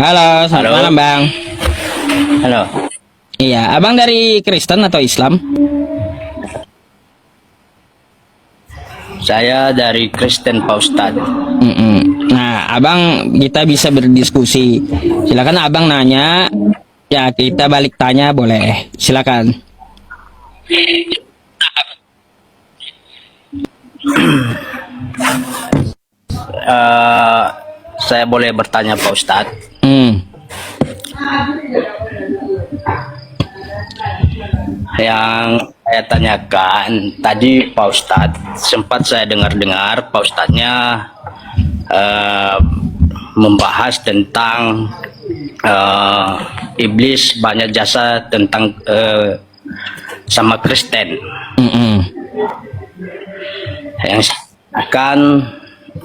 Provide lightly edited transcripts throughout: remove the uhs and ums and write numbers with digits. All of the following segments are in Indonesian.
Halo, selamat Halo. malam Bang. Halo. Iya, Abang dari Kristen atau Islam? Saya dari Kristen Pak Ustadz. Nah, Abang kita bisa berdiskusi. Silakan Abang nanya, ya kita balik tanya boleh. Silakan. Eh, saya boleh bertanya Pak Ustadz? Hmm. Yang saya tanyakan tadi Pak Ustadz, sempat saya dengar-dengar Pak Ustadznya membahas tentang iblis banyak jasa tentang sama Kristen. Yang akan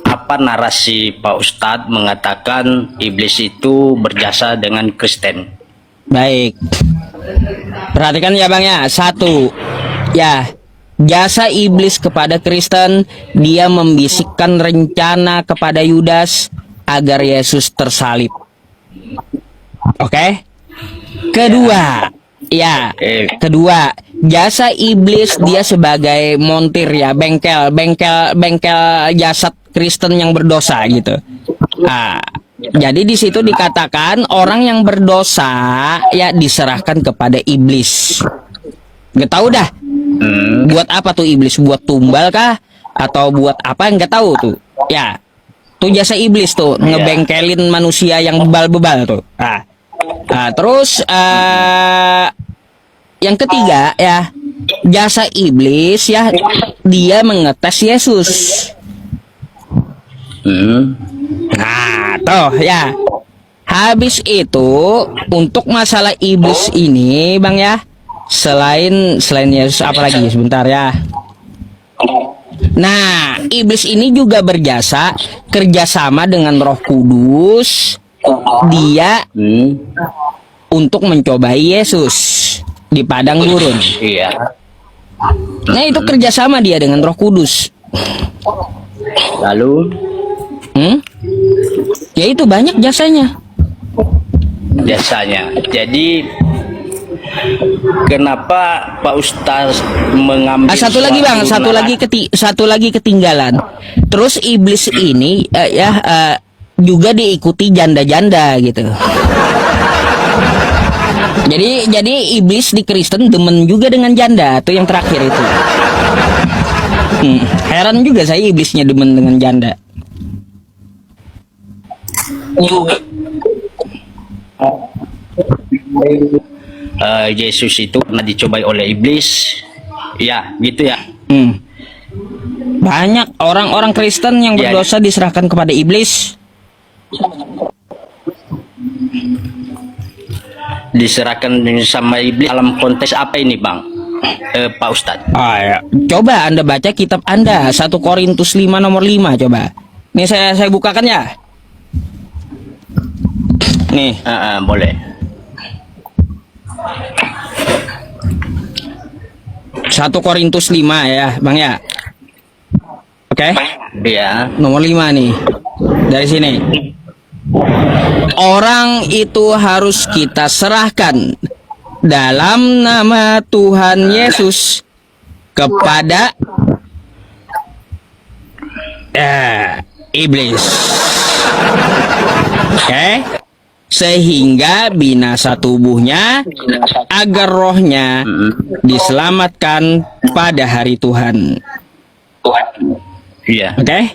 apa narasi Pak Ustadz mengatakan iblis itu berjasa dengan Kristen? Baik. Perhatikan ya Bang ya. Satu, ya, jasa iblis kepada Kristen, dia membisikkan rencana kepada Yudas agar Yesus tersalib. Oke? Kedua, ya, kedua, jasa iblis dia sebagai montir ya, bengkel jasad Kristen yang berdosa gitu. Jadi di situ dikatakan orang yang berdosa ya diserahkan kepada iblis. Nggak tahu dah. Buat apa tuh iblis? Buat tumbal kah? Atau buat apa? Nggak tahu tuh. Ya, tuh jasa iblis tuh ngebengkelin manusia yang bebal-bebal tuh. Terus yang ketiga ya, jasa iblis ya dia mengetes Yesus. Nah, toh ya. Habis itu untuk masalah iblis ini, Bang ya. Selain Yesus apa lagi sebentar ya. Nah, iblis ini juga berjasa kerjasama dengan Roh Kudus. Dia untuk mencobai Yesus di padang gurun. Iya. Nah, itu kerjasama dia dengan Roh Kudus. Lalu ya itu banyak jasanya. Jadi kenapa Pak Ustaz mengambil Satu lagi Bang, satu lagi ketinggalan. Terus iblis ini juga diikuti janda-janda gitu. Jadi iblis di Kristen demen juga dengan janda, tuh yang terakhir itu. Heran juga saya iblisnya demen dengan janda. Yesus itu pernah dicobai oleh iblis, ya gitu ya. Banyak orang-orang Kristen yang berdosa diserahkan kepada iblis. Diserahkan sama iblis dalam konteks apa ini Bang? Pak Ustadz. Ya. Coba Anda baca kitab Anda 1 Korintus 5 nomor 5 coba. Nih saya bukakan ya. Nih, boleh. 1 Korintus 5 ya, Bang ya. Oke? Iya. Nomor 5 nih. Dari sini. Orang itu harus kita serahkan dalam nama Tuhan Yesus kepada iblis. Oke? Sehingga binasa tubuhnya agar rohnya diselamatkan pada hari Tuhan. Iya. Oke?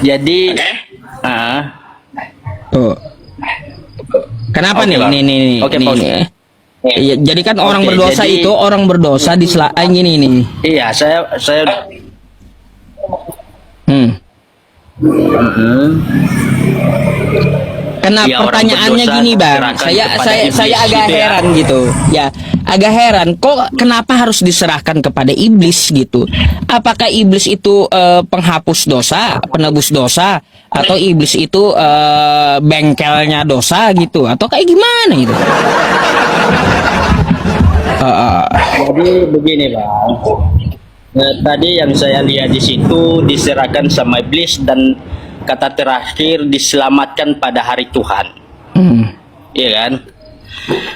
Jadi Tuh. Kenapa nih? Bang. Nih. Iya, jadi kan orang berdosa jadi, itu orang berdosa gini nih. Iya, saya Karena ya, pertanyaannya gini Bang, saya agak heran gitu. Ya, agak heran kok kenapa harus diserahkan kepada iblis gitu. Apakah iblis itu penghapus dosa, penebus dosa, atau iblis itu bengkelnya dosa gitu, atau kayak gimana gitu? Jadi begini Bang. Tadi yang saya lihat di situ diserahkan sama iblis dan kata terakhir diselamatkan pada hari Tuhan. Iya kan?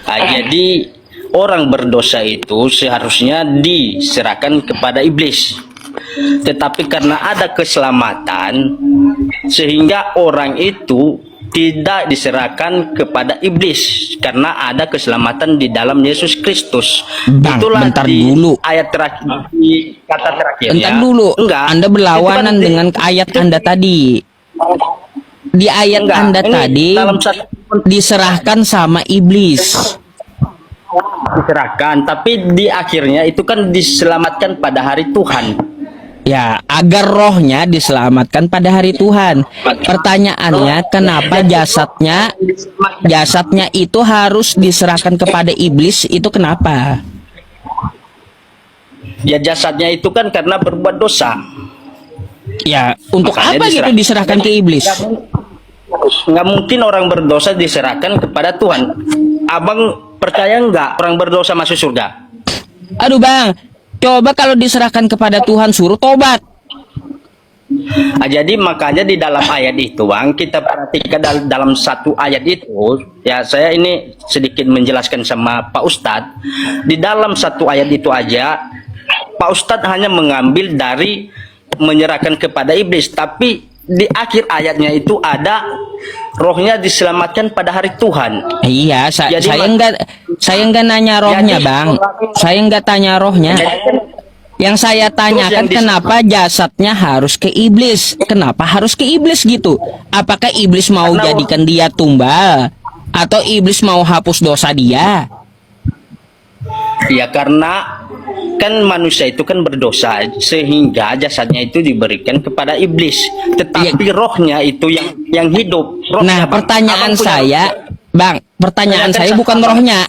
Nah, jadi orang berdosa itu seharusnya diserahkan kepada iblis. Tetapi karena ada keselamatan, sehingga orang itu tidak diserahkan kepada iblis karena ada keselamatan di dalam Yesus Kristus. Bang, Itulah bentar di dulu. ayat terakhir, di kata terakhir. Entar dulu, Enggak. Anda berlawanan Itu kan dengan ayat Anda tadi. Di ayat Enggak, Anda ini tadi dalam satu diserahkan sama iblis. diserahkan, tapi di akhirnya itu kan diselamatkan pada hari Tuhan. Ya, agar rohnya diselamatkan pada hari Tuhan. Pertanyaannya, kenapa jasadnya itu harus diserahkan kepada iblis? Itu kenapa? Ya jasadnya itu kan karena berbuat dosa. Ya, untuk Makanya apa gitu diserahkan ke iblis? Nggak mungkin orang berdosa diserahkan kepada Tuhan. Abang percaya nggak orang berdosa masuk surga? Aduh bang, coba kalau diserahkan kepada Tuhan suruh tobat. Nah, jadi makanya di dalam ayat itu bang, kita perhatikan dalam satu ayat itu, ya saya ini sedikit menjelaskan sama Pak Ustadz. Di dalam satu ayat itu aja, Pak Ustadz hanya mengambil dari menyerahkan kepada iblis, tapi di akhir ayatnya itu ada rohnya diselamatkan pada hari Tuhan. Iya, Jadi, saya nggak nanya rohnya Jadi, bang, saya nggak tanya rohnya. Yang saya tanyakan kenapa jasadnya harus ke iblis? Kenapa harus ke iblis gitu? Apakah iblis mau Karena- jadikan dia tumbal? Atau iblis mau hapus dosa dia? Ya karena kan manusia itu kan berdosa sehingga jasadnya itu diberikan kepada iblis, tetapi rohnya itu yang hidup. Nah, Rohnya, Bang. pertanyaan Abang punya saya, bang, pertanyaan Tanyakan saya sama bukan Abang. rohnya.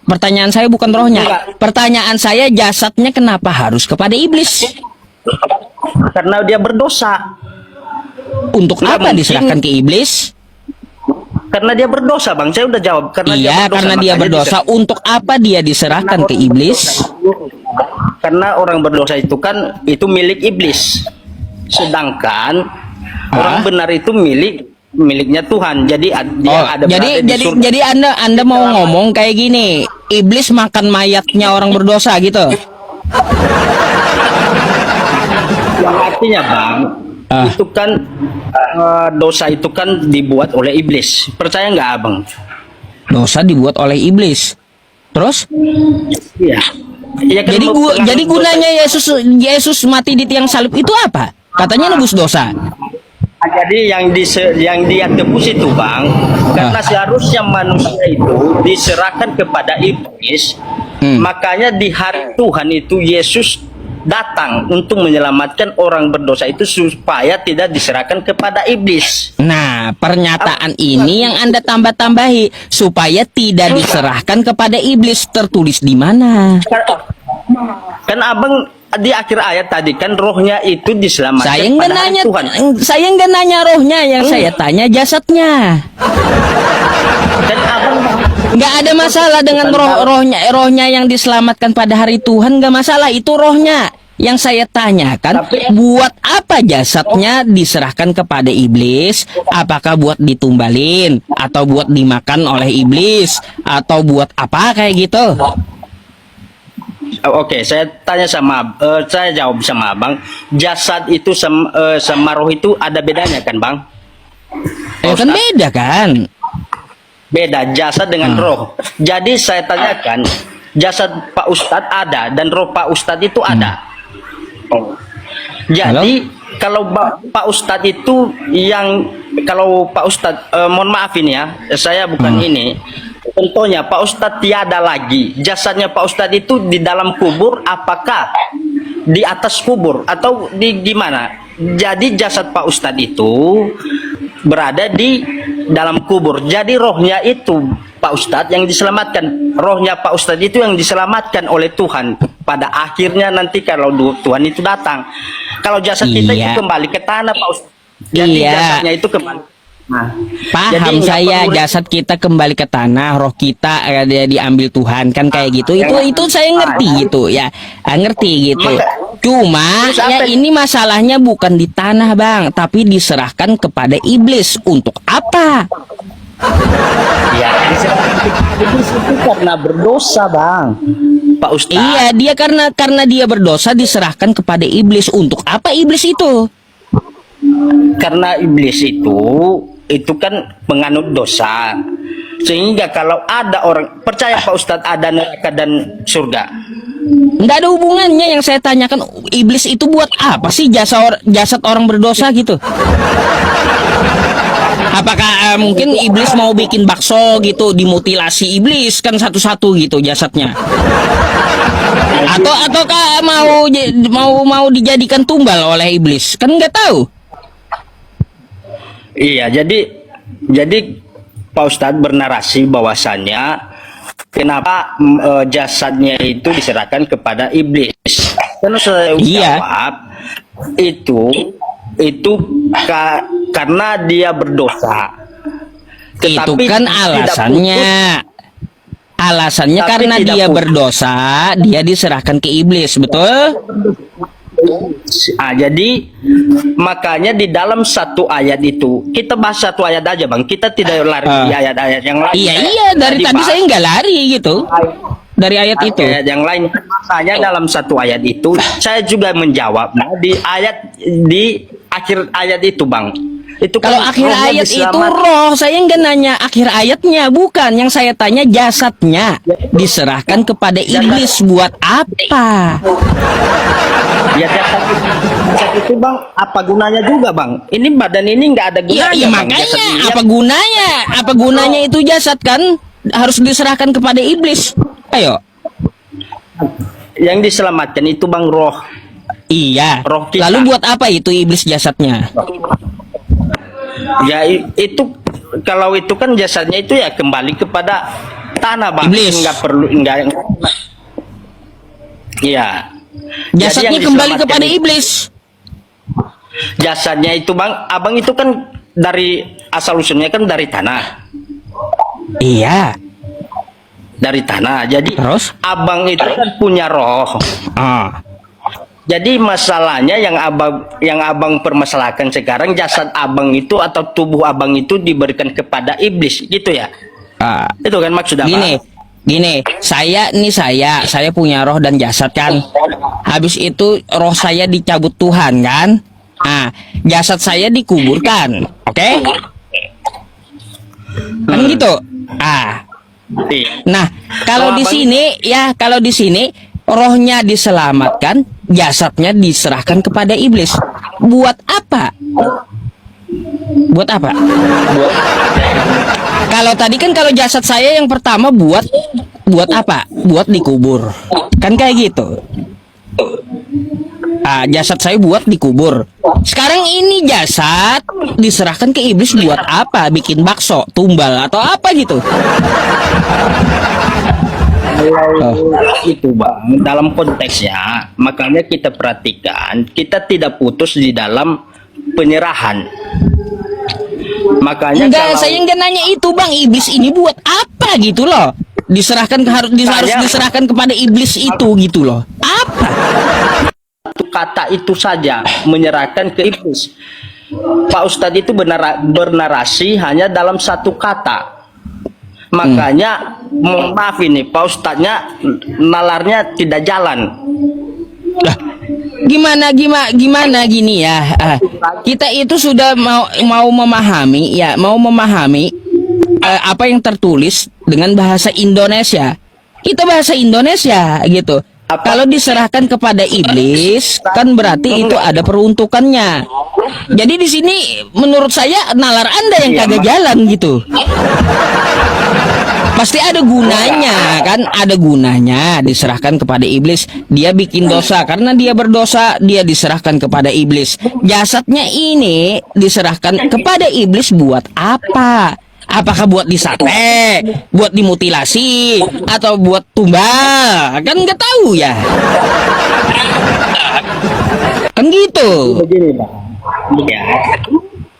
Pertanyaan saya bukan rohnya. Enggak. Pertanyaan saya jasadnya kenapa harus kepada iblis? karena dia berdosa. Untuk Enggak apa mungkin. diserahkan ke iblis? Karena dia berdosa, Bang. Saya udah jawab. Karena dia Iya, berdosa, karena dia makanya berdosa. Untuk apa dia diserahkan ke iblis? Karena orang berdosa itu kan itu milik iblis. Sedangkan orang benar itu miliknya Tuhan. Jadi dia Oh, ada jadi berada di surga. jadi Anda mau ngomong kayak gini, iblis makan mayatnya orang berdosa gitu? Yang artinya Bang, itu kan dosa itu kan dibuat oleh iblis. Percaya nggak Abang? Dosa dibuat oleh iblis. Terus? Iya. Ya kan Jadi gunanya Yesus mati di tiang salib itu apa? Katanya nebus dosa. Jadi yang dia tebus itu Bang, karena seharusnya manusia itu diserahkan kepada iblis, makanya di hari Tuhan itu Yesus datang untuk menyelamatkan orang berdosa itu supaya tidak diserahkan kepada iblis. Nah, pernyataan ini yang Anda tambah-tambahi supaya tidak diserahkan kepada iblis, tertulis di mana? Kan Abang di akhir ayat tadi kan rohnya itu diselamatkan Saya nggak pada hari nanya, Tuhan. saya nggak nanya rohnya, yang saya tanya jasadnya. Dan Abang Nggak ada masalah dengan rohnya yang diselamatkan pada hari Tuhan, nggak masalah, itu rohnya. Yang saya tanyakan, buat apa jasadnya diserahkan kepada iblis? Apakah buat ditumbalin, atau buat dimakan oleh iblis, atau buat apa kayak gitu? Oke, saya tanya saya jawab sama Abang, jasad itu sama roh itu ada bedanya kan Bang? Kan beda kan? Beda jasad dengan roh. Jadi saya tanyakan, jasad Pak Ustadz ada dan roh Pak Ustadz itu ada. Jadi kalau Pak Ustadz itu kalau Pak Ustadz mohon maaf ini ya, saya bukan ini. Contohnya Pak Ustadz tiada lagi, jasadnya Pak Ustadz itu di dalam kubur, apakah di atas kubur atau di gimana? Jadi jasad Pak Ustadz itu berada di dalam kubur. Jadi rohnya itu Pak Ustadz yang diselamatkan. Rohnya Pak Ustadz itu yang diselamatkan oleh Tuhan. Pada akhirnya nanti kalau Tuhan itu datang. Kalau jasad kita itu kembali ke tanah Pak Ustadz. Jadi jasadnya itu kembali. Nah, paham saya, jasad kita kembali ke tanah, roh kita diambil Tuhan kan kayak gitu. Itu saya ngerti gitu ya, ngerti gitu. Cuma ya ini masalahnya bukan di tanah Bang, tapi diserahkan kepada iblis. Untuk apa? Iblis itu karena berdosa, Bang. Pak Ustadz. Iya, dia karena dia berdosa diserahkan kepada iblis. Untuk apa iblis itu? Karena iblis itu kan menganut dosa. Sehingga kalau ada orang percaya Pak Ustadz ada neraka dan surga. Nggak ada hubungannya. Yang saya tanyakan, iblis itu buat apa sih jasad orang berdosa gitu? Apakah mungkin iblis mau bikin bakso gitu, dimutilasi iblis kan satu-satu gitu jasadnya? Ataukah mau dijadikan tumbal oleh iblis? Kan nggak tahu. Iya, jadi Pak Ustadz bernarasi bahwasannya kenapa jasadnya itu diserahkan kepada iblis. Karena saya Iya. jawab itu karena dia berdosa. Itu Tetapi kan tidak alasannya. Alasannya Tapi karena tidak dia putus. berdosa, dia diserahkan ke iblis, betul? Jadi makanya di dalam satu ayat itu kita bahas satu ayat aja, Bang. Kita tidak lari di ayat-ayat yang lain. Iya, dari tadi saya nggak lari gitu. Dari ayat itu. Ayat yang lain, makanya dalam satu ayat itu saya juga menjawab. Nah, di akhir ayat itu, Bang. Itu Kalau kan akhir rohnya ayat itu diselamatkan. roh, saya nggak nanya akhir ayatnya, bukan. Yang saya tanya jasadnya diserahkan kepada iblis buat apa? Ya jasad itu, Bang, apa gunanya juga, Bang? Ini badan ini nggak ada Iya, gunanya, iya Bang. makanya Jasad ini. apa gunanya? Apa gunanya itu jasad kan harus diserahkan kepada iblis? Ayo. Yang diselamatkan itu, Bang, roh. Iya. Roh kita. Lalu buat apa itu iblis jasadnya? Ya itu kalau itu kan jasadnya itu ya kembali kepada tanah, Bang. Iblis. Nggak perlu enggak. Iya. Jadi Jasadnya yang kembali diselamatkan kepada itu- iblis. Jasadnya itu, Bang, abang itu kan dari asal usulnya kan dari tanah. Iya. Dari tanah. Jadi Terus? abang itu kan punya roh. Ah. Jadi masalahnya yang abang permasalahkan sekarang jasad abang itu atau tubuh abang itu diberikan kepada iblis gitu ya. Ah. Itu kan maksud abang. Gini, saya punya roh dan jasad kan. Habis itu roh saya dicabut Tuhan kan. Nah, jasad saya dikuburkan, oke? Kan gitu. Ah, Iya. nah kalau di sini rohnya diselamatkan, jasadnya diserahkan kepada iblis. Buat apa? Buat apa? Kalau tadi kan kalau jasad saya yang pertama buat apa? Buat dikubur. Kan kayak gitu. Ah, jasad saya buat dikubur. Sekarang ini jasad diserahkan ke iblis buat apa? Bikin bakso, tumbal atau apa gitu? Itu, Bang, dalam konteksnya makanya kita perhatikan kita tidak putus di dalam penyerahan. Makanya Enggak, kalau saya nggak nanya itu, Bang. Iblis ini buat apa gitu loh? Harus diserahkan kepada iblis itu gitu loh. Apa? satu kata itu saja menyerahkan ke iblis. Pak Ustadz itu bernarasi hanya dalam satu kata. Makanya mohon maaf ini Pak Ustadznya nalarnya tidak jalan. Lah, gimana gini ya? Kita itu sudah mau memahami apa yang tertulis dengan bahasa Indonesia. Kita bahasa Indonesia gitu. Kalau diserahkan kepada iblis, kan berarti itu ada peruntukannya. Jadi di sini menurut saya nalar Anda yang kagak jalan gitu. Pasti ada gunanya kan, ada gunanya diserahkan kepada iblis. Dia bikin dosa, karena dia berdosa dia diserahkan kepada iblis. Jasadnya ini diserahkan kepada iblis buat apa? Apakah buat disate, buat dimutilasi, atau buat tumbal? Kan nggak tahu ya. Kan gitu. Begini, Bang. Ya.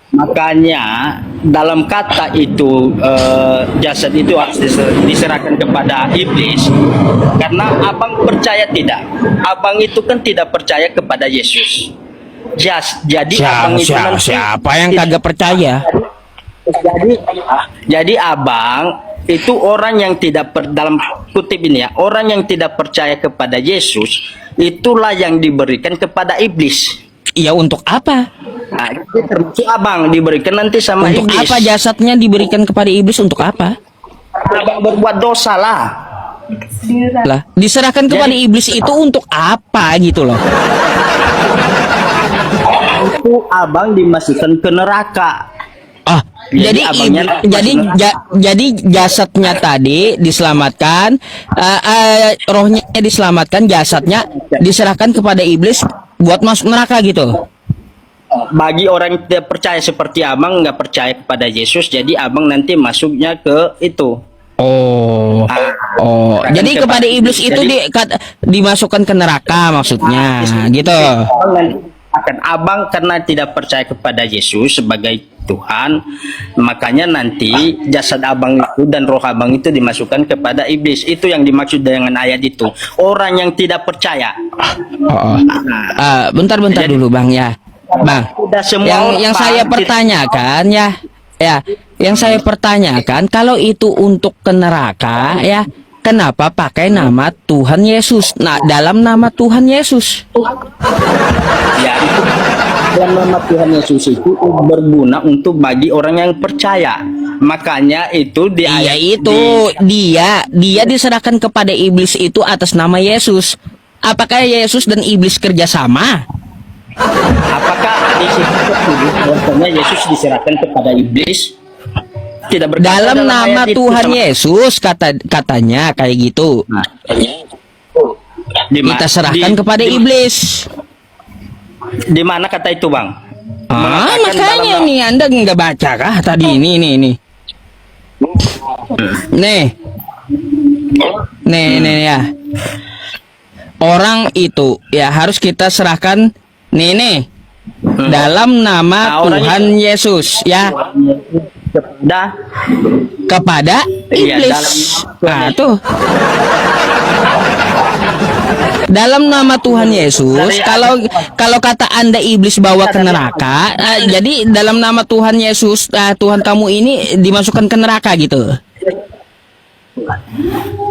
Makanya dalam kata itu jasad itu harus diserahkan kepada iblis. Karena abang percaya tidak? Abang itu kan tidak percaya kepada Yesus. Jadi abang itu nanti Siapa yang kagak percaya? jadi abang itu orang yang dalam kutip ini ya, orang yang tidak percaya kepada Yesus itulah yang diberikan kepada iblis. Ya untuk apa? Nah, itu termasuk abang diberikan nanti sama Untuk iblis. apa jasadnya diberikan kepada iblis, untuk apa? Abang berbuat dosa lah. Lah, diserahkan kepada iblis itu untuk apa gitu loh. Itu abang dimasukkan ke neraka. Ah, Jadi jadi abangnya jadi jasadnya tadi diselamatkan, rohnya diselamatkan, jasadnya diserahkan kepada iblis buat masuk neraka gitu. Bagi orang yang tidak percaya seperti abang, nggak percaya kepada Yesus, jadi abang nanti masuknya ke itu. Oh, oh, Bukan jadi kepada iblis itu jadi- dimasukkan ke neraka maksudnya, gitu. Abang nanti akan abang karena tidak percaya kepada Yesus sebagai Tuhan, makanya nanti jasad abang itu dan roh abang itu dimasukkan kepada iblis. Itu yang dimaksud dengan ayat itu. Orang yang tidak percaya. Oh, oh. Bentar Jadi- dulu bang ya, bang. Udah semua Yang orang saya pertanyakan ya, yang saya pertanyakan kalau itu untuk ke neraka ya, kenapa pakai nama Tuhan Yesus? Nah, dalam nama Tuhan Yesus. Ya, itu dalam nama Tuhan Yesus itu berguna untuk bagi orang yang percaya. Makanya itu di Iya ayat itu dia diserahkan kepada iblis itu atas nama Yesus. Apakah Yesus dan iblis kerjasama? apakah di situ tertulis bahwasanya Yesus diserahkan kepada iblis? Tidak berkata Dalam nama ayat itu Tuhan sama- Yesus katanya kayak gitu. Nah, Kita serahkan kepada iblis. Di mana kata itu, Bang? Mengatakan Makanya dalam- nih Anda nggak baca kah tadi ini. Nih ya. Orang itu ya harus kita serahkan nih. Dalam nama Nah, orang Tuhan Yesus ya kepada Iya, iblis. dalam nama Tuhan Nah, tuh. Dalam nama Tuhan Yesus, kalau kata Anda iblis bawa ke neraka, jadi dalam nama Tuhan Yesus, Tuhan kamu ini dimasukkan ke neraka gitu.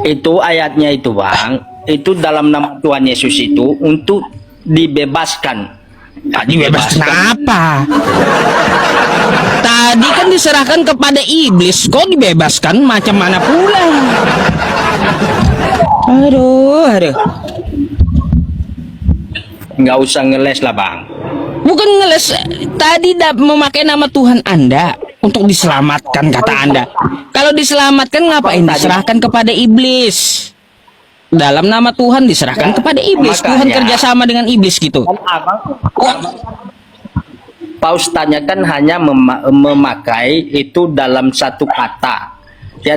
itu ayatnya itu, Bang. Itu dalam nama Tuhan Yesus itu untuk dibebaskan. Nah, Dibebaskan apa? Tadi kan diserahkan kepada iblis, kok dibebaskan macam mana pula? Aduh. Nggak usah ngeles lah, Bang. Bukan ngeles, tadi memakai nama Tuhan Anda untuk diselamatkan kata Anda. Kalau diselamatkan ngapain diserahkan kepada iblis? Dalam nama Tuhan diserahkan kepada iblis. Tuhan Makanya- kerjasama dengan iblis gitu. Kan abang, Pak Ustadznya kan hanya memakai itu dalam satu kata. Ya,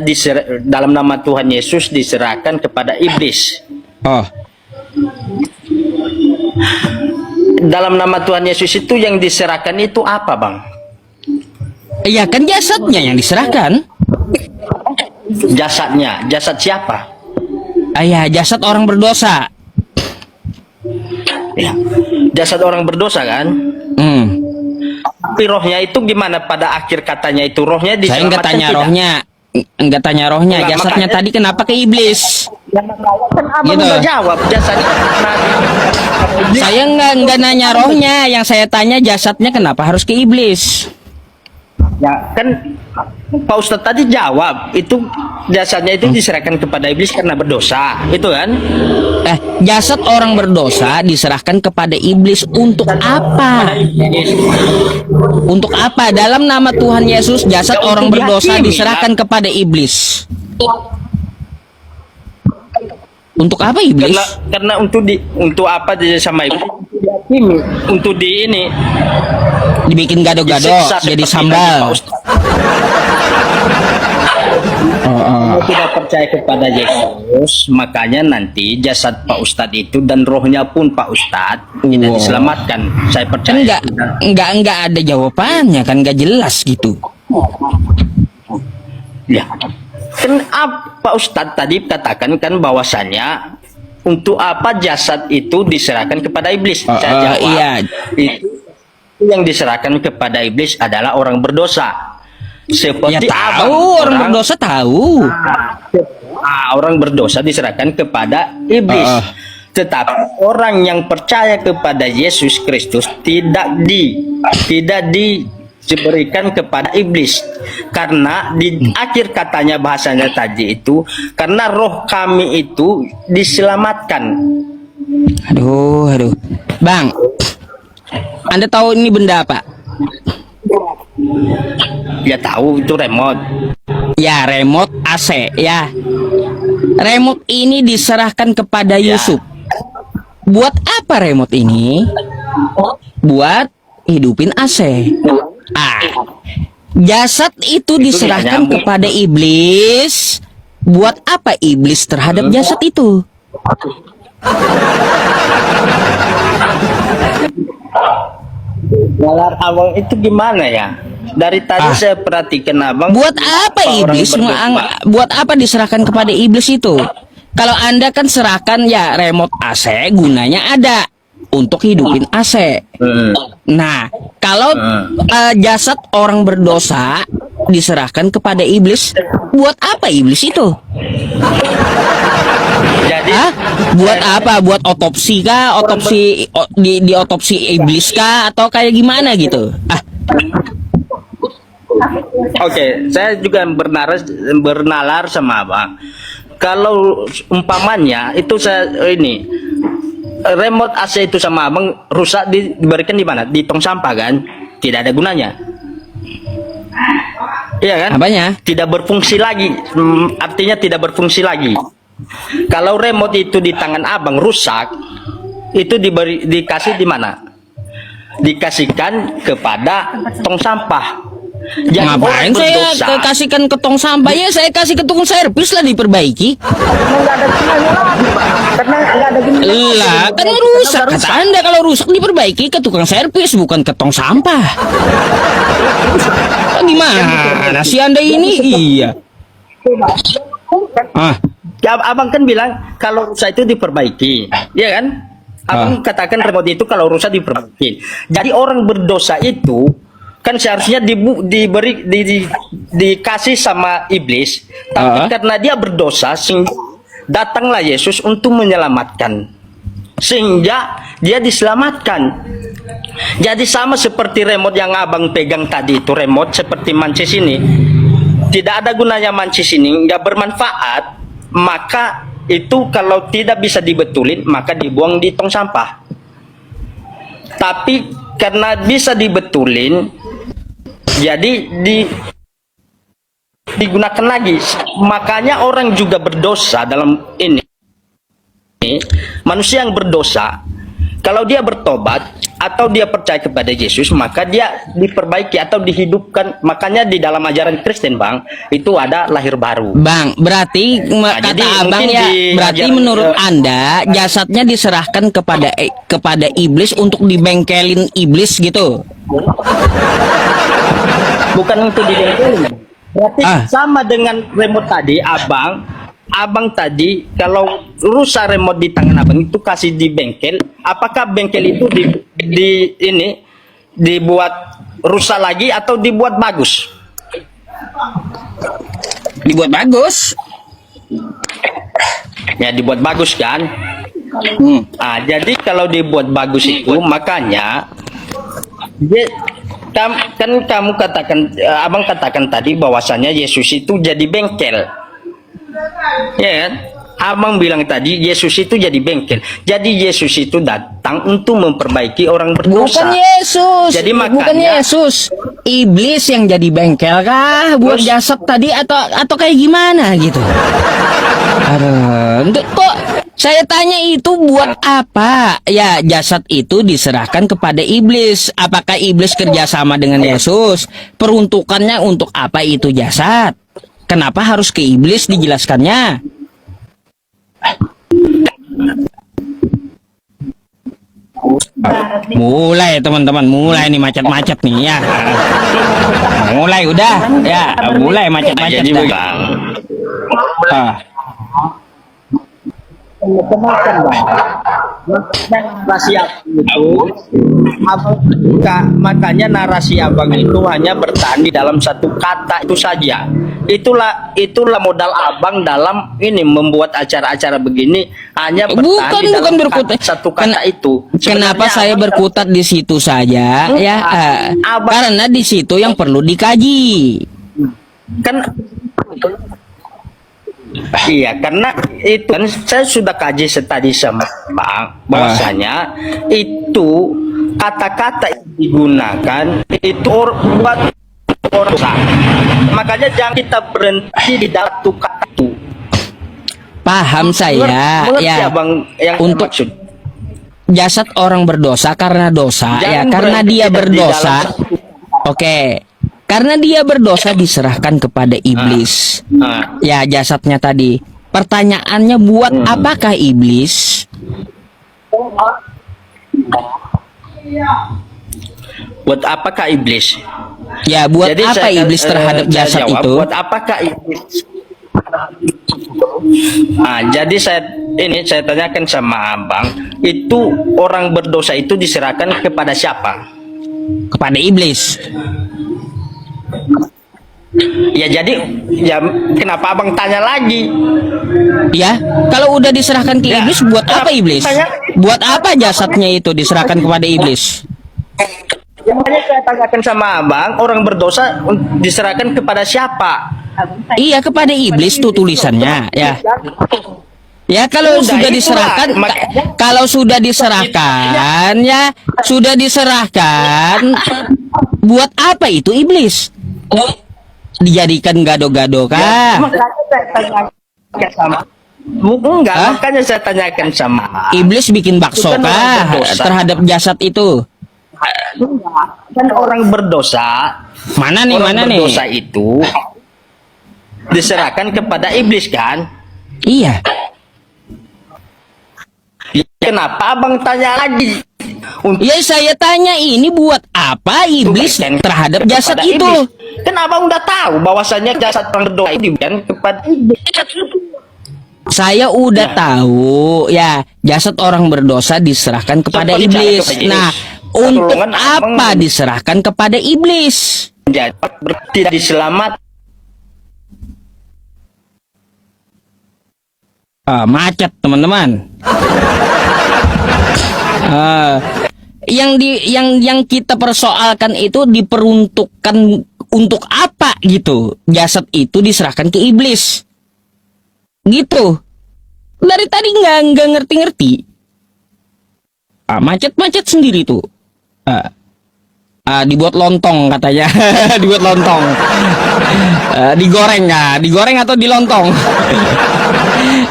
dalam nama Tuhan Yesus diserahkan kepada iblis. Oh, Dalam nama Tuhan Yesus itu yang diserahkan itu apa, Bang? iya kan jasadnya yang diserahkan. Jasadnya, jasad siapa? Iya, jasad orang berdosa. Ya, jasad orang berdosa kan? Hmm. Tapi rohnya itu gimana pada akhir katanya itu? Rohnya Saya nggak diselamatkan tanya tidak? rohnya, nggak tanya rohnya. Enggak, Jasadnya makanya- tadi kenapa ke iblis? Ya, kan abang Gitu. udah jawab jasadnya. Saya nggak nanya rohnya, yang saya tanya jasadnya kenapa harus ke iblis? Ya kan Pak Ustadz tadi jawab itu jasadnya itu diserahkan kepada iblis karena berdosa, itu kan? Jasad orang berdosa diserahkan kepada iblis untuk apa? Untuk apa? Dalam nama Tuhan Yesus, jasad Ya, orang untuk berdosa dihakimi, diserahkan kepada iblis. Untuk apa iblis? Karena untuk apa dia sama iblis? Dihakimi, untuk di ini Dibikin gado-gado disiksa jadi seperti tadi Pak sambal. Ustadz. Kalau tidak percaya kepada Yesus, makanya nanti jasad Pak Ustadz itu dan rohnya pun Pak Ustadz tidak Wow. diselamatkan. Saya Kan percaya. nggak ada jawabannya, kan nggak jelas gitu. Ya. Kan Pak Ustadz tadi katakan kan bahwasannya untuk apa jasad itu diserahkan kepada iblis? Saya jawab. Iya. Itu yang diserahkan kepada iblis adalah orang berdosa. Ya seperti tahu, Abang. orang berdosa tahu. Orang berdosa diserahkan kepada iblis. Tetapi orang yang percaya kepada Yesus Kristus tidak diberikan kepada iblis, karena di akhir katanya bahasanya tadi itu, karena roh kami itu diselamatkan. Aduh. Bang, Anda tahu ini benda apa? Ya tahu itu remote. Ya, remote AC ya. Remote ini diserahkan kepada Ya. Yusuf. Buat apa remote ini? Buat hidupin AC. Jasad itu diserahkan nyambung. kepada iblis. Buat apa iblis terhadap jasad itu? Nalar Abang itu gimana ya? Dari tadi saya perhatikan Abang. Buat apa orang iblis? berdoa. Buat apa diserahkan kepada iblis itu? Kalau Anda kan serahkan ya remote AC, gunanya ada untuk hidupin AC. Nah, kalau jasad orang berdosa diserahkan kepada iblis, buat apa iblis itu? Jadi Buat apa? Buat otopsi kah? Di otopsi iblis kah? Atau kayak gimana gitu? Oke, saya juga bernalar sama Abang. Kalau umpamanya itu remote AC itu sama Abang rusak diberikan di mana? Di tong sampah kan? Tidak ada gunanya. Iya kan? Apanya? Tidak berfungsi lagi. Artinya tidak berfungsi lagi. Kalau remote itu di tangan Abang rusak, itu dikasih di mana? Dikasihkan kepada tong sampah. Jadi Ngapain orang saya berdosa, kasihkan ke tong sampah? Ya saya kasih ke tukang servis lah diperbaiki. Lah kan rusak. Kata Anda kalau rusak diperbaiki ke tukang servis, bukan ke tong sampah. Gimana sih Anda ini? Iya. Ya, Abang kan bilang kalau rusak itu diperbaiki, ya kan? Abang katakan remote itu kalau rusak diperbaiki. Jadi orang berdosa itu kan seharusnya dikasih sama iblis, tapi karena dia berdosa, datanglah Yesus untuk menyelamatkan, sehingga dia diselamatkan. Jadi sama seperti remote yang Abang pegang tadi itu, remote seperti mancis ini, tidak ada gunanya mancis ini, nggak bermanfaat, maka itu kalau tidak bisa dibetulin maka dibuang di tong sampah. Tapi karena bisa dibetulin, jadi digunakan lagi. Makanya orang juga berdosa dalam ini. Manusia yang berdosa, kalau dia bertobat atau dia percaya kepada Yesus, maka dia diperbaiki atau dihidupkan. Makanya di dalam ajaran Kristen, Bang, itu ada lahir baru. Bang, berarti kata jadi Abang mungkin ya, di berarti ajaran- menurut Anda jasadnya diserahkan kepada iblis untuk dibengkelin iblis gitu. Bukan untuk dibengkelin. Berarti sama dengan remote tadi, Abang tadi kalau rusak remote di tangan Abang itu kasih di bengkel, apakah bengkel itu dibuat rusak lagi atau dibuat bagus? Dibuat bagus. Ya dibuat bagus kan? Jadi kalau dibuat bagus itu makanya kan kamu katakan, Abang katakan tadi bahwasanya Yesus itu jadi bengkel. Ya kan? Abang bilang tadi Yesus itu jadi bengkel. Jadi Yesus itu datang untuk memperbaiki orang berdosa. Bukan Yesus. Jadi bukan makanya- Yesus. Iblis yang jadi bengkel kah buat jasad tadi atau kayak gimana gitu. Aduh, kok saya tanya itu buat apa? Ya, jasad itu diserahkan kepada iblis. Apakah iblis kerjasama dengan Yesus? Peruntukannya untuk apa itu jasad? Kenapa harus ke iblis dijelaskannya? Mulai teman-teman, mulai nih macet-macet nih ya. Mulai udah ya, mulai macet-macet Jadi dah. Bang, rahasia itu makanya narasi abang itu hanya bertahan di dalam satu kata itu saja. Itulah modal abang dalam ini membuat acara-acara begini, hanya bertahan di dalam berkutat satu kata itu. Kenapa Sebenarnya saya abang berkutat di situ saja ya? Karena di situ yang perlu dikaji. kan iya, karena itu kan saya sudah kaji tadi sama Bang bahwasanya itu kata-kata yang digunakan itu buat orang. Makanya jangan kita berhenti di dalam satu kata itu. Paham saya Mengerti ya. Abang yang Untuk maksud? jasad orang berdosa karena dosa ya, Jangan karena berhenti dia di berdosa. dalam satu- Oke. Karena dia berdosa diserahkan kepada iblis. Ya, jasadnya tadi. Pertanyaannya, buat apakah iblis? Buat apakah iblis? Ya, buat Jadi apa saya- iblis terhadap saya jasad jawab, itu? Buat apakah iblis? Jadi saya tanyakan sama abang, itu orang berdosa itu diserahkan kepada siapa? Kepada iblis. Ya jadi, ya kenapa abang tanya lagi? Ya, kalau udah diserahkan ke Ya, iblis, buat apa iblis? tanya- Buat apa jasadnya itu diserahkan kepada iblis? Yang banyak saya tanyakan sama abang, orang berdosa diserahkan kepada siapa? Iya, kepada iblis tuh tulisannya, ya. Ya, kalau Udah, sudah itulah. diserahkan, Makanya- kalau sudah diserahkan, ya, sudah diserahkan, buat apa itu iblis? Dijadikan gado-gado kah? Makanya saya tanyakan sama enggak, Hah? makanya saya tanyakan sama Iblis bikin bakso Bukan orang kah berdosa. terhadap jasad itu? kan orang berdosa. Mana nih, Orang mana nih? berdosa itu diserahkan kepada iblis kan? Iya. Kenapa abang tanya lagi? Untuk Ya, saya tanya ini buat apa iblis diberikan terhadap kepada jasad iblis. itu? Kan abang udah tahu bahwasanya jasad orang berdosa itu diberikan kepada iblis. Saya udah tahu ya, jasad orang berdosa diserahkan kepada Seperti iblis. cara kepada Nah, iblis. untuk Pertolongan apa abang- diserahkan kepada iblis? Jadi tidak diselamat. Macet, teman-teman. Yang kita persoalkan itu diperuntukkan untuk apa gitu? Jasad itu diserahkan ke iblis. Gitu. Dari tadi nggak ngerti-ngerti. Macet-macet sendiri tuh. Dibuat lontong katanya. Dibuat lontong. Digoreng nggak? Digoreng atau dilontong?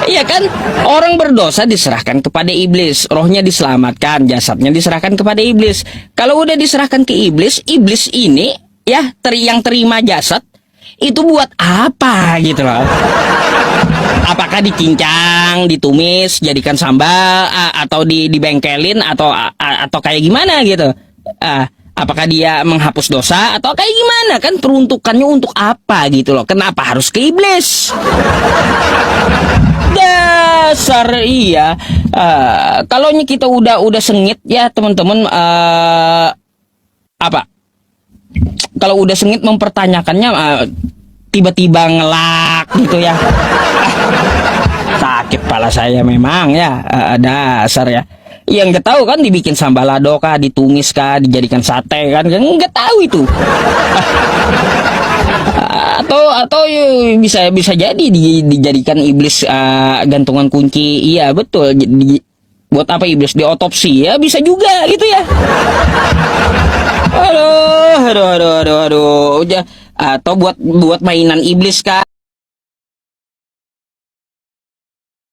Iya kan, orang berdosa diserahkan kepada iblis, rohnya diselamatkan, jasadnya diserahkan kepada iblis. Kalau udah diserahkan ke iblis, iblis ini ya yang terima jasad itu buat apa gitu loh? Apakah dicincang, ditumis, jadikan sambal, atau dibengkelin, atau kayak gimana gitu? Apakah dia menghapus dosa atau kayak gimana? Kan peruntukannya untuk apa gitu loh? Kenapa harus ke iblis? Dasar iya. Kalau kita udah sengit ya teman-teman, apa? Kalau udah sengit mempertanyakannya, tiba-tiba ngelak gitu ya. Sakit pala saya memang ya, dasar ya. Yang nggak tahu kan dibikin sambalado kah, ditumis kah, dijadikan sate kan, nggak tahu itu. Atau bisa jadi dijadikan iblis gantungan kunci. Iya betul. Buat apa iblis diotopsi ya, bisa juga gitu ya. Aduh. Atau buat mainan iblis kah?